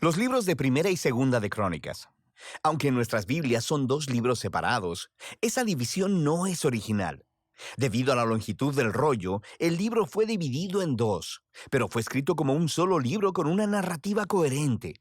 Los libros de Primera y Segunda de Crónicas. Aunque en nuestras Biblias son dos libros separados, esa división no es original. Debido a la longitud del rollo, el libro fue dividido en dos, pero fue escrito como un solo libro con una narrativa coherente.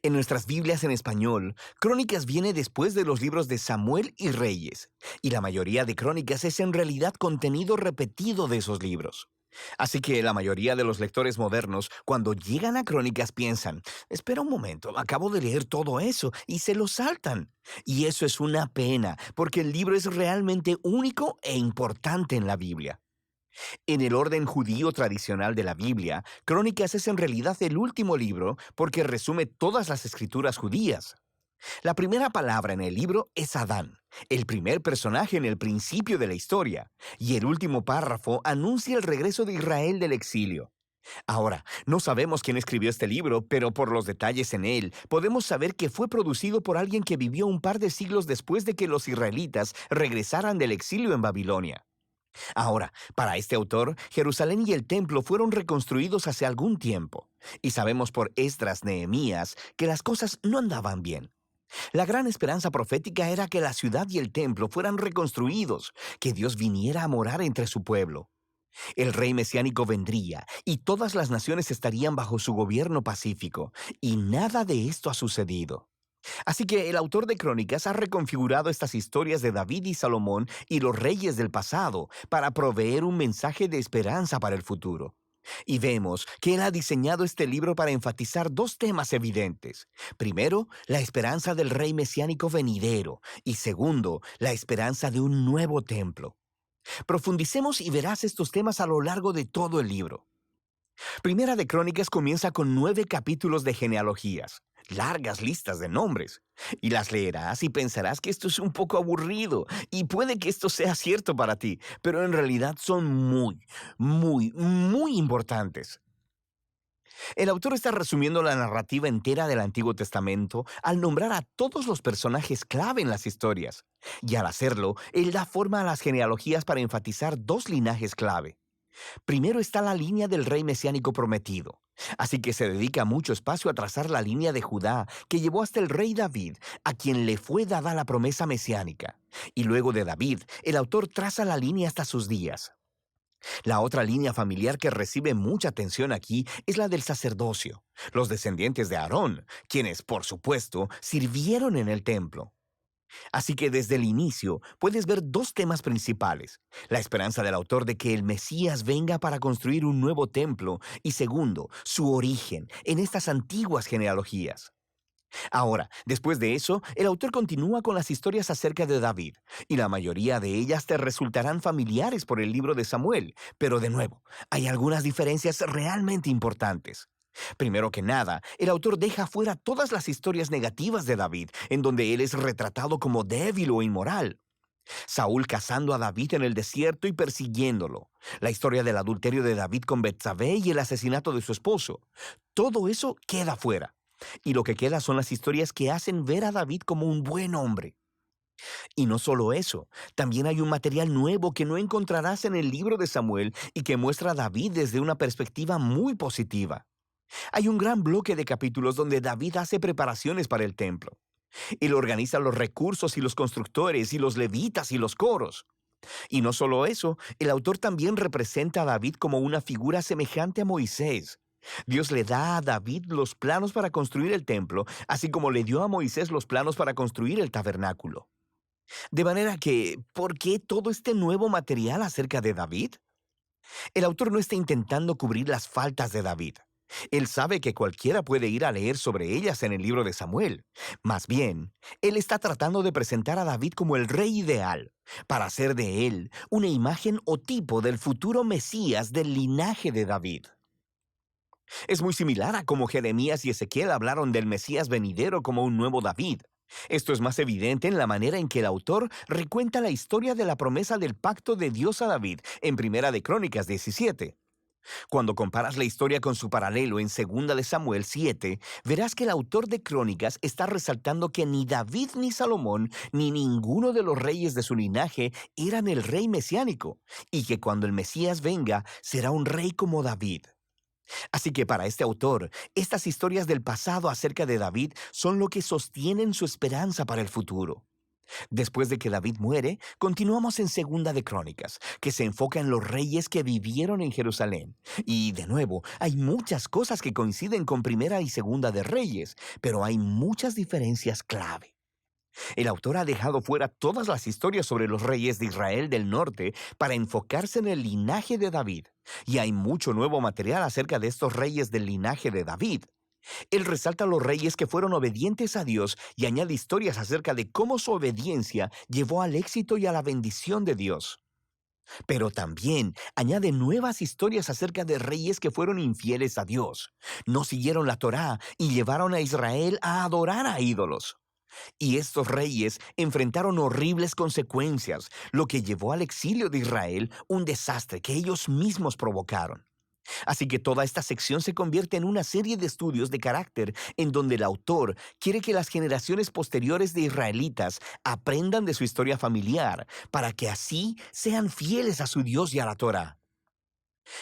En nuestras Biblias en español, Crónicas viene después de los libros de Samuel y Reyes, y la mayoría de Crónicas es en realidad contenido repetido de esos libros. Así que la mayoría de los lectores modernos, cuando llegan a Crónicas, piensan, espera un momento, acabo de leer todo eso, y se lo saltan. Y eso es una pena, porque el libro es realmente único e importante en la Biblia. En el orden judío tradicional de la Biblia, Crónicas es en realidad el último libro porque resume todas las escrituras judías. La primera palabra en el libro es Adán, el primer personaje en el principio de la historia, y el último párrafo anuncia el regreso de Israel del exilio. Ahora, no sabemos quién escribió este libro, pero por los detalles en él, podemos saber que fue producido por alguien que vivió un par de siglos después de que los israelitas regresaran del exilio en Babilonia. Ahora, para este autor, Jerusalén y el templo fueron reconstruidos hace algún tiempo, y sabemos por Esdras Nehemías que las cosas no andaban bien. La gran esperanza profética era que la ciudad y el templo fueran reconstruidos, que Dios viniera a morar entre su pueblo. El rey mesiánico vendría, y todas las naciones estarían bajo su gobierno pacífico, y nada de esto ha sucedido. Así que el autor de Crónicas ha reconfigurado estas historias de David y Salomón y los reyes del pasado para proveer un mensaje de esperanza para el futuro. Y vemos que él ha diseñado este libro para enfatizar dos temas evidentes. Primero, la esperanza del rey mesiánico venidero, y segundo, la esperanza de un nuevo templo. Profundicemos y verás estos temas a lo largo de todo el libro. Primera de Crónicas comienza con 9 capítulos de genealogías, largas listas de nombres. Y las leerás y pensarás que esto es un poco aburrido, y puede que esto sea cierto para ti, pero en realidad son muy importantes. El autor está resumiendo la narrativa entera del Antiguo Testamento al nombrar a todos los personajes clave en las historias. Y al hacerlo, él da forma a las genealogías para enfatizar dos linajes clave. Primero está la línea del rey mesiánico prometido. Así que se dedica mucho espacio a trazar la línea de Judá que llevó hasta el rey David, a quien le fue dada la promesa mesiánica. Y luego de David, el autor traza la línea hasta sus días. La otra línea familiar que recibe mucha atención aquí es la del sacerdocio, los descendientes de Aarón, quienes, por supuesto, sirvieron en el templo. Así que desde el inicio puedes ver dos temas principales: la esperanza del autor de que el Mesías venga para construir un nuevo templo y segundo, su origen en estas antiguas genealogías. Ahora, después de eso, el autor continúa con las historias acerca de David, y la mayoría de ellas te resultarán familiares por el libro de Samuel, pero de nuevo, hay algunas diferencias realmente importantes. Primero que nada, el autor deja fuera todas las historias negativas de David, en donde él es retratado como débil o inmoral. Saúl cazando a David en el desierto y persiguiéndolo. La historia del adulterio de David con Betsabé y el asesinato de su esposo. Todo eso queda fuera. Y lo que queda son las historias que hacen ver a David como un buen hombre. Y no solo eso, también hay un material nuevo que no encontrarás en el libro de Samuel y que muestra a David desde una perspectiva muy positiva. Hay un gran bloque de capítulos donde David hace preparaciones para el templo. Él organiza los recursos y los constructores y los levitas y los coros. Y no solo eso, el autor también representa a David como una figura semejante a Moisés. Dios le da a David los planos para construir el templo, así como le dio a Moisés los planos para construir el tabernáculo. De manera que, ¿por qué todo este nuevo material acerca de David? El autor no está intentando cubrir las faltas de David. Él sabe que cualquiera puede ir a leer sobre ellas en el libro de Samuel. Más bien, él está tratando de presentar a David como el rey ideal, para hacer de él una imagen o tipo del futuro Mesías del linaje de David. Es muy similar a cómo Jeremías y Ezequiel hablaron del Mesías venidero como un nuevo David. Esto es más evidente en la manera en que el autor recuenta la historia de la promesa del pacto de Dios a David en Primera de Crónicas 17. Cuando comparas la historia con su paralelo en Segunda de Samuel 7, verás que el autor de Crónicas está resaltando que ni David ni Salomón ni ninguno de los reyes de su linaje eran el rey mesiánico, y que cuando el Mesías venga será un rey como David. Así que para este autor, estas historias del pasado acerca de David son lo que sostienen su esperanza para el futuro. Después de que David muere, continuamos en Segunda de Crónicas, que se enfoca en los reyes que vivieron en Jerusalén. Y de nuevo, hay muchas cosas que coinciden con Primera y Segunda de Reyes, pero hay muchas diferencias clave. El autor ha dejado fuera todas las historias sobre los reyes de Israel del norte para enfocarse en el linaje de David. Y hay mucho nuevo material acerca de estos reyes del linaje de David. Él resalta a los reyes que fueron obedientes a Dios y añade historias acerca de cómo su obediencia llevó al éxito y a la bendición de Dios. Pero también añade nuevas historias acerca de reyes que fueron infieles a Dios, no siguieron la Torá y llevaron a Israel a adorar a ídolos. Y estos reyes enfrentaron horribles consecuencias, lo que llevó al exilio de Israel, un desastre que ellos mismos provocaron. Así que toda esta sección se convierte en una serie de estudios de carácter en donde el autor quiere que las generaciones posteriores de israelitas aprendan de su historia familiar para que así sean fieles a su Dios y a la Torah.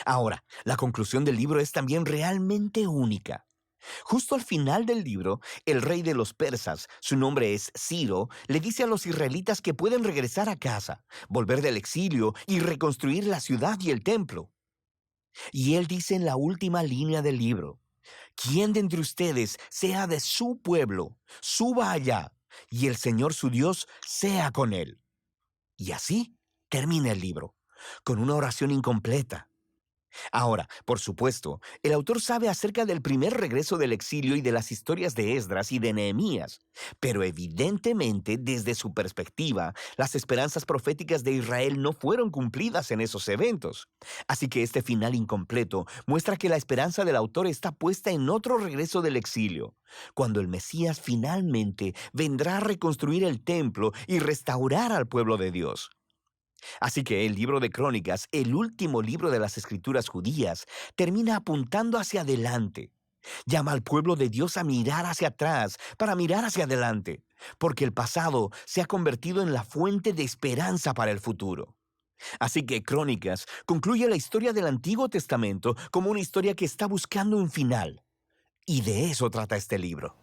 Ahora, la conclusión del libro es también realmente única. Justo al final del libro, el rey de los persas, su nombre es Ciro, le dice a los israelitas que pueden regresar a casa, volver del exilio y reconstruir la ciudad y el templo. Y él dice en la última línea del libro: quien de entre ustedes sea de su pueblo, suba allá, y el Señor su Dios sea con él. Y así termina el libro, con una oración incompleta. Ahora, por supuesto, el autor sabe acerca del primer regreso del exilio y de las historias de Esdras y de Nehemías, pero evidentemente, desde su perspectiva, las esperanzas proféticas de Israel no fueron cumplidas en esos eventos. Así que este final incompleto muestra que la esperanza del autor está puesta en otro regreso del exilio, cuando el Mesías finalmente vendrá a reconstruir el templo y restaurar al pueblo de Dios. Así que el libro de Crónicas, el último libro de las escrituras judías, termina apuntando hacia adelante. Llama al pueblo de Dios a mirar hacia atrás para mirar hacia adelante, porque el pasado se ha convertido en la fuente de esperanza para el futuro. Así que Crónicas concluye la historia del Antiguo Testamento como una historia que está buscando un final. Y de eso trata este libro.